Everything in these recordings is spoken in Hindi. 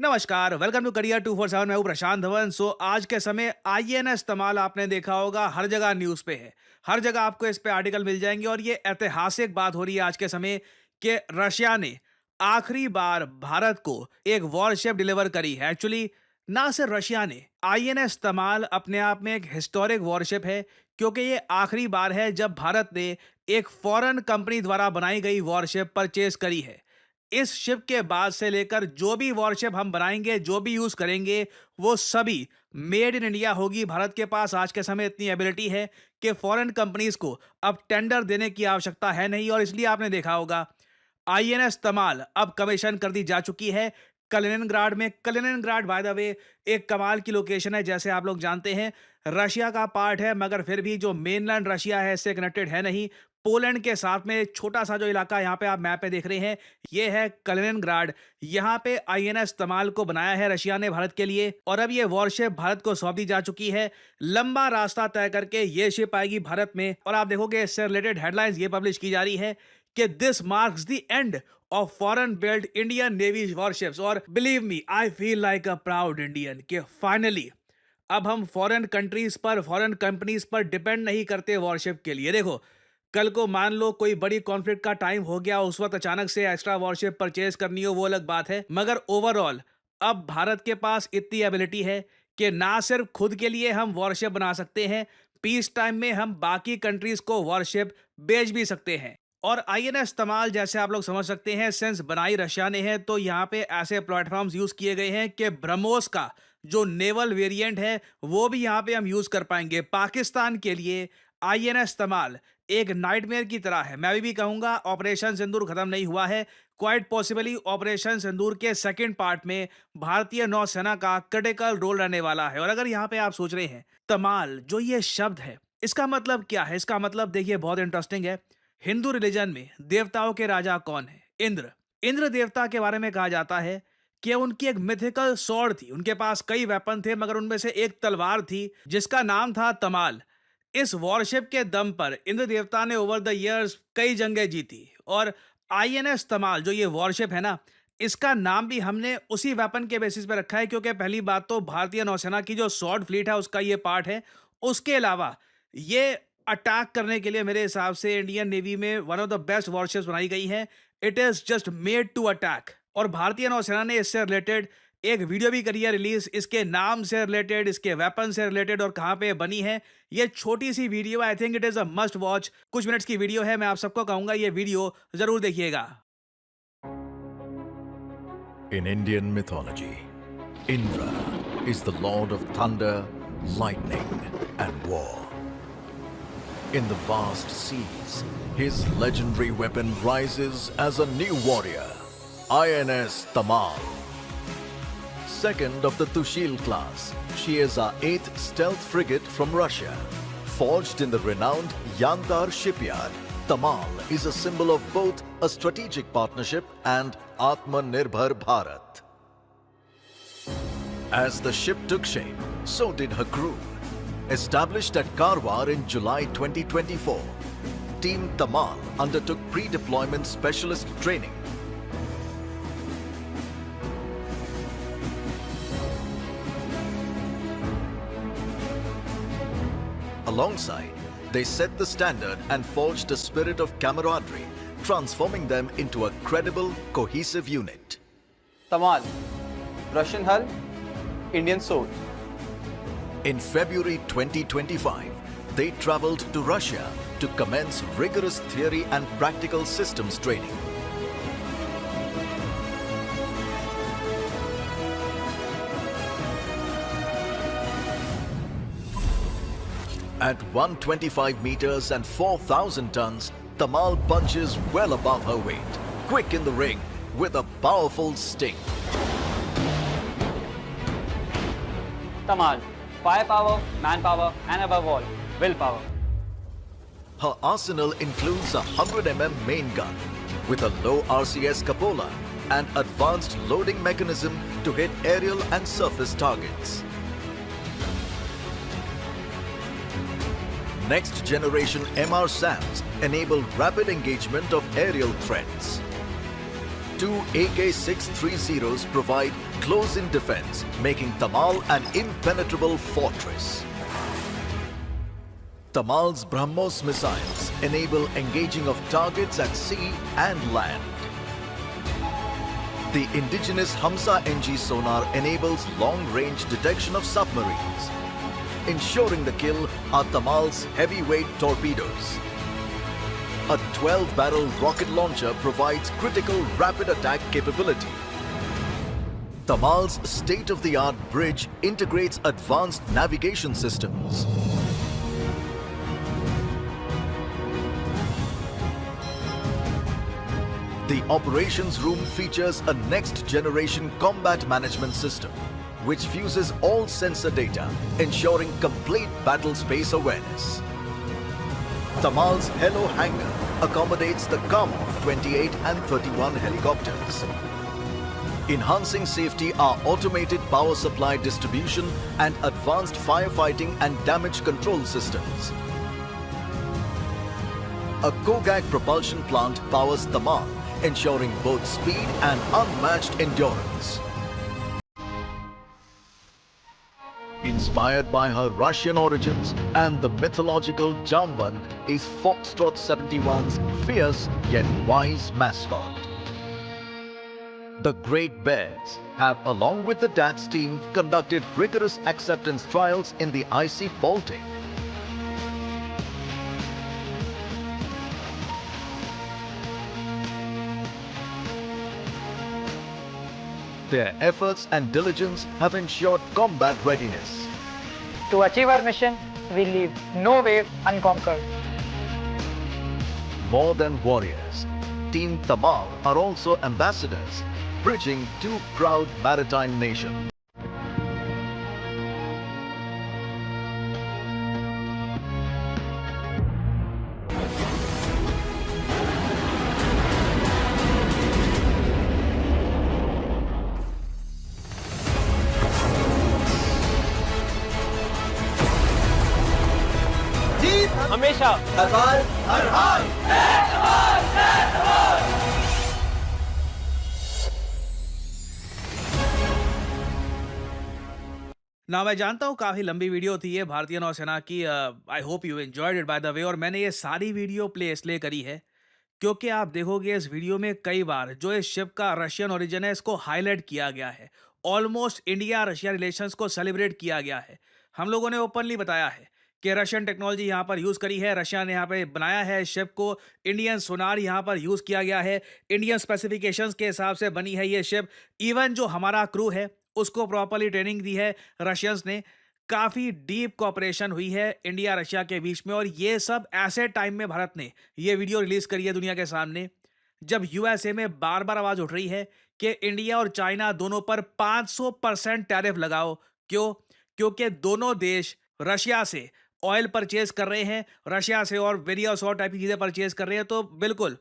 नमस्कार, वेलकम टू करियर 247। मैं हूं प्रशांत धवन। आज के समय आईएनएस तमाल आपने देखा होगा, हर जगह न्यूज़ पे है। हर जगह आपको इस पे आर्टिकल मिल जाएंगे और ये ऐतिहासिक बात हो रही है आज के समय कि रशिया ने आखिरी बार भारत को एक वॉरशिप डिलीवर करी है। एक्चुअली ना सिर्फ रशिया ने, आईएनएस तमाल अपने आप में एक हिस्टोरिक वॉरशिप है, क्योंकि ये आखिरी बार है जब भारत ने एक फॉरेन कंपनी द्वारा बनाई गई वॉरशिप परचेज करी है। इस शिप के बाद से लेकर जो भी वॉरशिप हम बनाएंगे, जो भी यूज करेंगे, वो सभी मेड इन इंडिया होगी। भारत के पास आज के समय इतनी एबिलिटी है कि फॉरेन कंपनीज को अब टेंडर देने की आवश्यकता है नहीं, और इसलिए आपने देखा होगा आईएनएस तमाल अब कमीशन कर दी जा चुकी है कलिनिनग्राड में। कलिनिनग्राड बाय द वे एक कमाल की लोकेशन है। जैसे आप लोग जानते हैं, रशिया का पार्ट है, मगर फिर भी जो मेनलैंड रशिया है इससे कनेक्टेड है नहीं। पोलैंड के साथ में छोटा सा जो इलाका यहाँ पे आप मैप पे देख रहे हैं, ये है कलिनिनग्राड। यहाँ पे आईएनएस तमाल को बनाया है रशिया ने भारत के लिए, और अब ये वॉरशिप भारत को सौंप दी जा चुकी है। लंबा रास्ता तय करके ये शिप आएगी भारत में, और आप देखोगे इससे रिलेटेड हेडलाइंस ये पब्लिश की जा रही है कि this marks the end of foreign build Indian navy warships. और believe me, I feel like a proud Indian कि फाइनली अब हम फॉरेन कंट्रीज पर, फॉरेन कंपनीज पर डिपेंड नहीं करते वॉरशिप के लिए। देखो, कल को मान लो कोई बड़ी कॉन्फ्लिक्ट का टाइम हो गया, उस वक्त अचानक से एक्स्ट्रा वॉरशिप परचेज करनी हो, वो अलग बात है, मगर ओवरऑल अब भारत के पास इतनी एबिलिटी है कि ना सिर्फ खुद के लिए हम वॉरशिप बना सकते हैं, पीस टाइम में हम बाकी कंट्रीज को वॉरशिप बेच भी सकते हैं। और आईएनएस तमाल, जैसे आप लोग समझ सकते हैं, सिंस बनाई रशिया ने है, तो यहाँ पे ऐसे प्लेटफॉर्म्स यूज किए गए हैं कि ब्रह्मोस का जो नेवल वेरिएंट है वो भी यहाँ पे हम यूज कर पाएंगे। पाकिस्तान के लिए आईएनएस तमाल एक नाइटमेयर की तरह है। मैं अभी भी कहूंगा ऑपरेशन सिंदूर खत्म नहीं हुआ है। क्वाइट पॉसिबली ऑपरेशन सिंदूर के सेकंड पार्ट में भारतीय नौसेना का क्रिटिकल रोल रहने वाला है। और अगर यहाँ पे आप सोच रहे हैं तमाल जो ये शब्द है, इसका मतलब क्या है, इसका मतलब देखिए बहुत इंटरेस्टिंग है। हिंदू रिलीजन में देवताओं के राजा कौन है? इंद्र। इंद्र देवता के बारे में कहा जाता है कि उनकी एक मिथिकल स्वॉर्ड थी। उनके पास कई वेपन थे, मगर उनमें से एक तलवार थी जिसका नाम था तमाल। इस वॉरशिप के दम पर इंद्र देवता ने ओवर द इयर्स कई जंगें जीती, और आईएनएस तमाल जो ये वॉरशिप है ना, इसका नाम भी हमने उसी वेपन के बेसिस पे रखा है, क्योंकि पहली बात तो भारतीय नौसेना की जो स्वॉर्ड फ्लीट है उसका ये पार्ट है। उसके अलावा ये अटैक करने के लिए मेरे हिसाब से इंडियन नेवी में one of the best warships बनाई गई है। It is just made to attack. और भारतीय नौसेना ने इससे रिलेटेड एक वीडियो भी करी है रिलीज, इसके नाम से रिलेटेड, इसके वेपन से रिलेटेड और कहां पे बनी है। ये छोटी सी video, I think it is a must watch. कुछ मिनट्स की वीडियो है, मैं आप सबको कहूंगा ये वीडियो जरूर देखिएगा। In Indian mythology, Indra is the lord of thunder, lightning, and war. In the vast seas, his legendary weapon rises as a new warrior, INS Tamal. Second of the Tushil class, she is our 8th stealth frigate from Russia. Forged in the renowned Yantar shipyard, Tamal is a symbol of both a strategic partnership and Atmanirbhar Bharat. As the ship took shape, so did her crew. Established at Karwar in July 2024, Team Tamal undertook pre-deployment specialist training. Alongside, they set the standard and forged a spirit of camaraderie, transforming them into a credible, cohesive unit. Tamal, Russian hull, Indian sword. In February 2025, they traveled to Russia to commence rigorous theory and practical systems training. At 125 meters and 4,000 tons, Tamal punches well above her weight, quick in the ring, with a powerful sting. Tamal, firepower, manpower, and above all, willpower. Her arsenal includes a 100 mm main gun with a low RCS cupola and advanced loading mechanism to hit aerial and surface targets. Next generation MR SAMs enable rapid engagement of aerial threats. Two AK-630s provide close-in defense, making Tamal an impenetrable fortress. Tamal's BrahMos missiles enable engaging of targets at sea and land. The indigenous Hamsa NG sonar enables long-range detection of submarines. Ensuring the kill are Tamal's heavyweight torpedoes. A 12-barrel rocket launcher provides critical rapid attack capability. Tamal's state-of-the-art bridge integrates advanced navigation systems. The operations room features a next-generation combat management system, which fuses all sensor data, ensuring complete battle space awareness. Tamal's Hello Hangar accommodates the Kamov 28 and 31 helicopters. Enhancing safety are automated power supply distribution and advanced firefighting and damage control systems. A Kogak propulsion plant powers Tamal, ensuring both speed and unmatched endurance. Inspired by her Russian origins and the mythological Jamban is Foxtrot 71's fierce yet wise mascot. The Great Bears have, along with the DATS team, conducted rigorous acceptance trials in the icy Baltic. Their efforts and diligence have ensured combat readiness. To achieve our mission, we leave no wave unconquered. More than warriors, Team Tamal are also ambassadors, bridging two proud maritime nations. हमेशा ना मैं जानता हूँ काफ़ी लंबी वीडियो थी ये भारतीय नौसेना की। I hope you enjoyed it by the way. और मैंने ये सारी वीडियो प्ले इसलिए करी है क्योंकि आप देखोगे इस वीडियो में कई बार जो इस शिप का रशियन ओरिजिन है इसको हाईलाइट किया गया है। ऑलमोस्ट इंडिया रशिया रिलेशंस को सेलिब्रेट किया गया है। हम लोगों ने ओपनली बताया है कि रशियन टेक्नोलॉजी यहाँ पर यूज़ करी है, रशिया ने यहाँ पे बनाया है इस शिप को, इंडियन सोनार यहाँ पर यूज़ किया गया है, इंडियन स्पेसिफिकेशंस के हिसाब से बनी है ये शिप। इवन जो हमारा क्रू है उसको प्रॉपरली ट्रेनिंग दी है रशियंस ने। काफ़ी डीप कोऑपरेशन हुई है इंडिया रशिया के बीच में। और ये सब ऐसे टाइम में भारत ने ये वीडियो रिलीज़ करी है दुनिया के सामने जब यूएसए में बार बार आवाज़ उठ रही है कि इंडिया और चाइना दोनों पर 500% टैरिफ लगाओ। क्यों? क्योंकि दोनों देश रशिया से ऑयल परचेज कर रहे हैं, रशिया से और वेरियस और टाइप की चीज़ें परचेज कर रहे हैं। तो बिल्कुल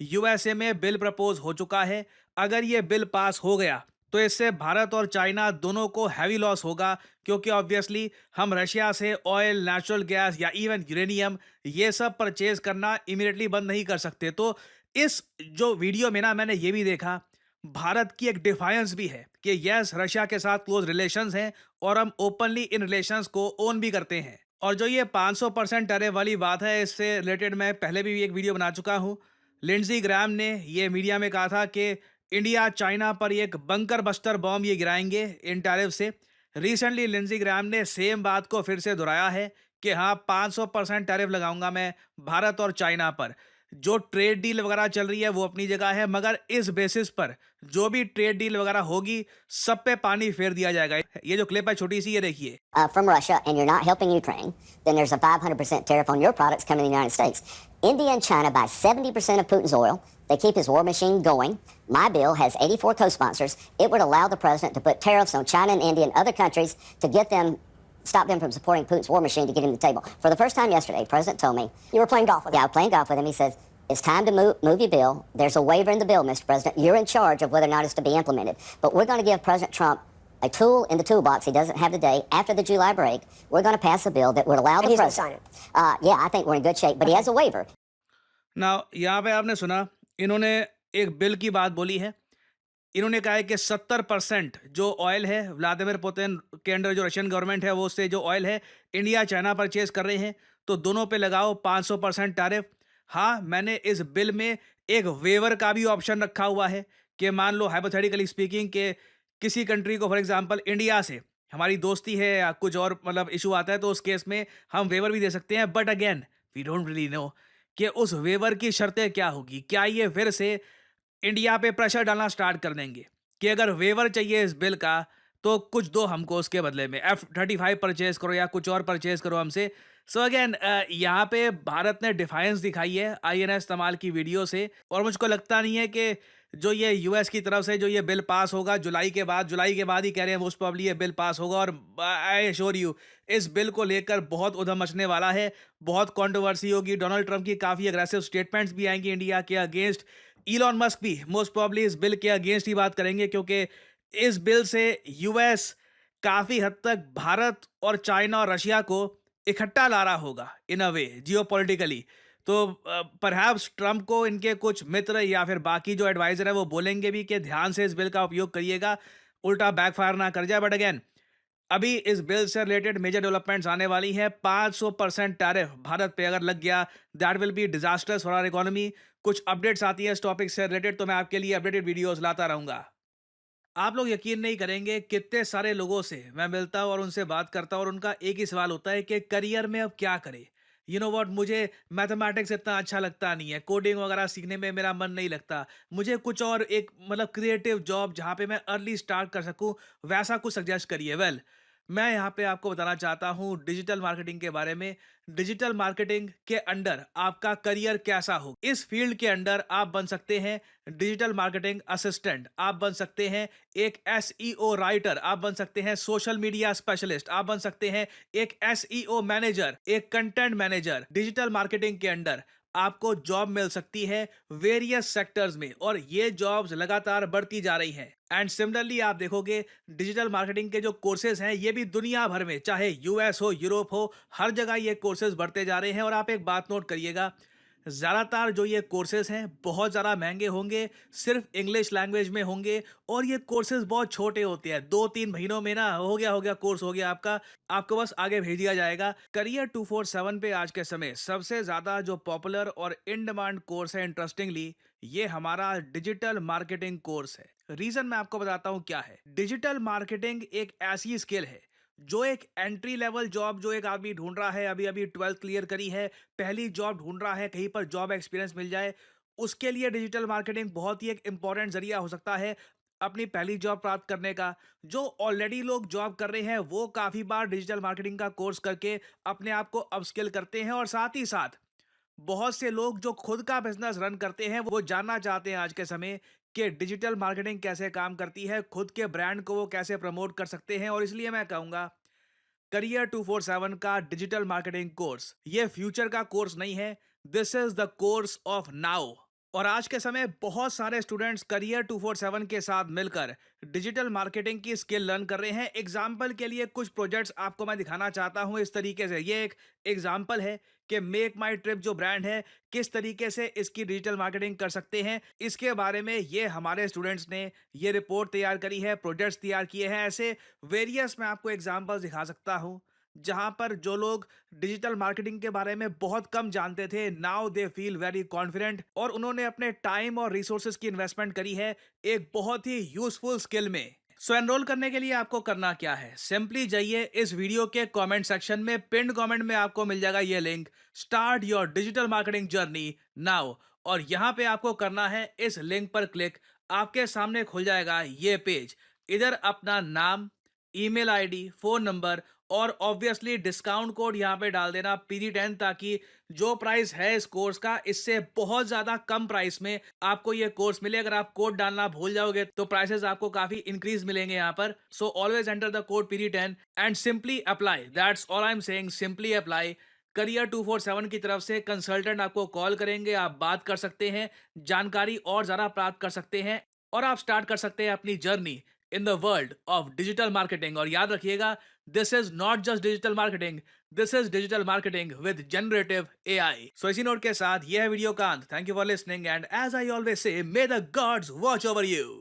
यूएसए में बिल प्रपोज हो चुका है। अगर ये बिल पास हो गया तो इससे भारत और चाइना दोनों को हैवी लॉस होगा, क्योंकि ऑब्वियसली हम रशिया से ऑयल, नेचुरल गैस या इवन यूरेनियम ये सब परचेज करना इमीडिएटली बंद नहीं कर सकते। तो इस जो वीडियो में ना मैंने ये भी देखा, भारत की एक डिफायंस भी है कि यस रशिया के साथ क्लोज रिलेशंस हैं और हम ओपनली इन रिलेशंस को ओन भी करते हैं। और जो ये 500% टैरिफ वाली बात है, इससे रिलेटेड मैं पहले भी एक वीडियो बना चुका हूँ। लिंडजी ग्राहम ने ये मीडिया में कहा था कि इंडिया चाइना पर एक बंकर बस्टर बॉम्ब ये गिराएंगे इन टैरिफ से। रिसेंटली लिंडजी ग्राहम ने सेम बात को फिर से दोहराया है कि हाँ 500% टैरिफ लगाऊंगा मैं भारत और चाइना पर। जो ट्रेड डील वगैरह चल रही है वो अपनी जगह है, मगर इस बेसिस पर जो भी ट्रेड डील वगैरह होगी सब पे पानी फेर दिया जाएगा। ये जो क्लिप है छोटी सी, ये देखिए। From Russia and you're not helping Ukraine, then there's a 500% tariff on your products coming to the United States. India and China buy 70% of Putin's oil. They keep his war machine going. My bill has 84 co-sponsors. It would allow the president to put tariffs on China and India and other countries to stop them from supporting Putin's war machine to get him to the table. For the first time yesterday, the president told me... You were playing golf with him? Yeah, I was playing golf with him. He says, it's time to move your bill. There's a waiver in the bill, Mr. President. You're in charge of whether or not it's to be implemented. But we're going to give President Trump a tool in the toolbox he doesn't have today. After the July break, we're going to pass a bill that would allow the president... Yeah, I think we're in good shape, but he has a waiver. Now, यहाँ पे आपने सुना, इन्होंने एक बिल की बात बोली है इन्होंने कहा है कि 70% जो ऑयल है व्लादिमीर पुतिन के अंडर जो रशियन गवर्नमेंट है वो उससे जो ऑयल है इंडिया चाइना परचेज कर रहे हैं, तो दोनों पे लगाओ 500% टैरिफ। हाँ, मैंने इस बिल में एक वेवर का भी ऑप्शन रखा हुआ है कि मान लो हाइपोथेटिकली स्पीकिंग के किसी कंट्री को फॉर एग्जांपल इंडिया से हमारी दोस्ती है या कुछ और मतलब इशू आता है, तो उस केस में हम वेवर भी दे सकते हैं। But again we don't really know कि उस वेवर की शर्तें क्या होगी। क्या ये फिर से इंडिया पे प्रेशर डालना स्टार्ट कर देंगे कि अगर वेवर चाहिए इस बिल का तो कुछ दो हमको उसके बदले में, F-35 परचेज करो या कुछ और परचेज करो हमसे। सो अगेन यहाँ पे भारत ने डिफाइंस दिखाई है INS तमाल की वीडियो से, और मुझको लगता नहीं है कि जो ये यूएस की तरफ से जो ये बिल पास होगा जुलाई के बाद ही कह रहे हैं मोस्ट प्रोबेबली ये बिल पास होगा। और आई एश्योर यू इस बिल को लेकर बहुत उधम मचने वाला है, बहुत कंट्रोवर्सी होगी। डोनाल्ड ट्रंप की काफ़ी अग्रेसिव स्टेटमेंट्स भी आएंगी इंडिया के अगेंस्ट। इलॉन मस्क भी मोस्ट प्रोबेबली इस बिल के अगेंस्ट ही बात करेंगे, क्योंकि इस बिल से यूएस काफ़ी हद तक भारत और चाइना और रशिया को इकट्ठा ला रहा होगा इन अ वे जियोपॉलिटिकली। तो परहैप्स ट्रंप को इनके कुछ मित्र या फिर बाकी जो एडवाइजर है वो बोलेंगे भी कि ध्यान से इस बिल का उपयोग करिएगा, उल्टा बैकफायर ना कर जाए। बट अगेन अभी इस बिल से रिलेटेड मेजर डेवलपमेंट्स आने वाली हैं। 500% टैरिफ भारत पे अगर लग गया, that will be disasters for our economy. कुछ अपडेट्स आती है इस टॉपिक से रिलेटेड तो मैं आपके लिए अपडेटेड वीडियोस लाता रहूंगा। आप लोग यकीन नहीं करेंगे कितने सारे लोगों से मैं मिलता हूँ और उनसे बात करता हूँ और उनका एक ही सवाल होता है कि करियर में अब क्या करें। यू नो व्हाट, मुझे मैथमेटिक्स इतना अच्छा लगता नहीं है, कोडिंग वगैरह सीखने में मेरा मन नहीं लगता, मुझे कुछ और एक मतलब क्रिएटिव जॉब जहाँ पे मैं अर्ली स्टार्ट कर सकूँ वैसा कुछ सजेस्ट करिए। वेल मैं यहाँ पे आपको बताना चाहता हूँ डिजिटल मार्केटिंग के बारे में। डिजिटल मार्केटिंग के अंडर आपका करियर कैसा हो, इस फील्ड के अंडर आप बन सकते हैं डिजिटल मार्केटिंग असिस्टेंट, आप बन सकते हैं एक SEO राइटर, आप बन सकते हैं सोशल मीडिया स्पेशलिस्ट, आप बन सकते हैं एक SEO मैनेजर, एक कंटेंट मैनेजर। डिजिटल मार्केटिंग के अंडर आपको जॉब मिल सकती है वेरियस सेक्टर्स में, और ये जॉब्स लगातार बढ़ती जा रही हैं। एंड सिमिलरली आप देखोगे डिजिटल मार्केटिंग के जो कोर्सेज हैं ये भी दुनिया भर में, चाहे यूएस हो यूरोप हो, हर जगह ये कोर्सेज बढ़ते जा रहे हैं। और आप एक बात नोट करिएगा, ज़्यादातर जो ये कोर्सेज हैं बहुत ज़्यादा महंगे होंगे, सिर्फ इंग्लिश लैंग्वेज में होंगे, और ये कोर्सेज बहुत छोटे होते हैं। 2-3 महीनों में ना हो गया कोर्स हो गया आपका, आपको बस आगे भेज दिया जाएगा। करियर 247 पे आज के समय सबसे ज़्यादा जो पॉपुलर और इन डिमांड कोर्स है इंटरेस्टिंगली, ये हमारा डिजिटल मार्केटिंग कोर्स है। रीज़न मैं आपको बताता हूँ क्या है। डिजिटल मार्केटिंग एक ऐसी स्किल है जो एक एंट्री लेवल जॉब जो एक आदमी ढूंढ रहा है, अभी अभी 12th क्लियर करी है, पहली जॉब ढूंढ रहा है, कहीं पर जॉब एक्सपीरियंस मिल जाए, उसके लिए डिजिटल मार्केटिंग बहुत ही एक इंपॉर्टेंट जरिया हो सकता है अपनी पहली जॉब प्राप्त करने का। जो ऑलरेडी लोग जॉब कर रहे हैं वो काफ़ी बार डिजिटल मार्केटिंग का कोर्स करके अपने आप को अपस्किल करते हैं, और साथ ही साथ बहुत से लोग जो खुद का बिजनेस रन करते हैं वो जानना चाहते हैं आज के समय कि डिजिटल मार्केटिंग कैसे काम करती है, खुद के ब्रांड को वो कैसे प्रमोट कर सकते हैं। और इसलिए मैं कहूँगा करियर 247 का डिजिटल मार्केटिंग कोर्स ये फ्यूचर का कोर्स नहीं है, this is the course of now. और आज के समय बहुत सारे स्टूडेंट्स करियर 247 के साथ मिलकर डिजिटल मार्केटिंग की स्किल लर्न कर रहे हैं। एग्जाम्पल के लिए कुछ प्रोजेक्ट्स आपको मैं दिखाना चाहता हूं इस तरीके से। ये एक एग्जाम्पल है कि मेक माई ट्रिप जो ब्रांड है किस तरीके से इसकी डिजिटल मार्केटिंग कर सकते हैं, इसके बारे में ये हमारे स्टूडेंट्स ने ये रिपोर्ट तैयार करी है, प्रोजेक्ट्स तैयार किए हैं। ऐसे वेरियस मैं आपको एग्जाम्पल्स दिखा सकता हूं जहां पर जो लोग डिजिटल मार्केटिंग के बारे में बहुत कम जानते थे, now they feel very confident, और उन्होंने अपने टाइम और रिसोर्सेज की इन्वेस्टमेंट करी है एक बहुत ही यूजफुल स्किल में। सो एनरोल करने के लिए आपको करना क्या है, सिंपली जाइए इस वीडियो के कमेंट सेक्शन में, पिन्ड कमेंट में आपको मिल जाएगा ये link, start your digital marketing journey now. और यहां पे आपको करना है इस लिंक पर क्लिक, आपके सामने खुल जाएगा ये पेज। इधर अपना नाम, ईमेल आईडी, फोन नंबर और ऑब्वियसली डिस्काउंट कोड यहाँ पे डाल देना PD10, ताकि जो प्राइस है इस कोर्स का इससे बहुत ज्यादा कम प्राइस में आपको ये कोर्स मिले। अगर आप कोड डालना भूल जाओगे तो प्राइसेस आपको काफी इंक्रीज मिलेंगे यहाँ पर। So always enter the code PD10 and simply apply, that's all I am saying, simply apply. Career 247 की तरफ से कंसल्टेंट आपको कॉल करेंगे, आप बात कर सकते हैं, जानकारी और ज़्यादा प्राप्त कर सकते हैं, और आप स्टार्ट कर सकते हैं अपनी journey in the world of digital marketing. और याद रखिएगा, this is not just digital marketing, this is digital marketing with generative AI। So इसी नोट के साथ यह है वीडियो का अंत। Thank you for listening and as I always say, may the gods watch over you.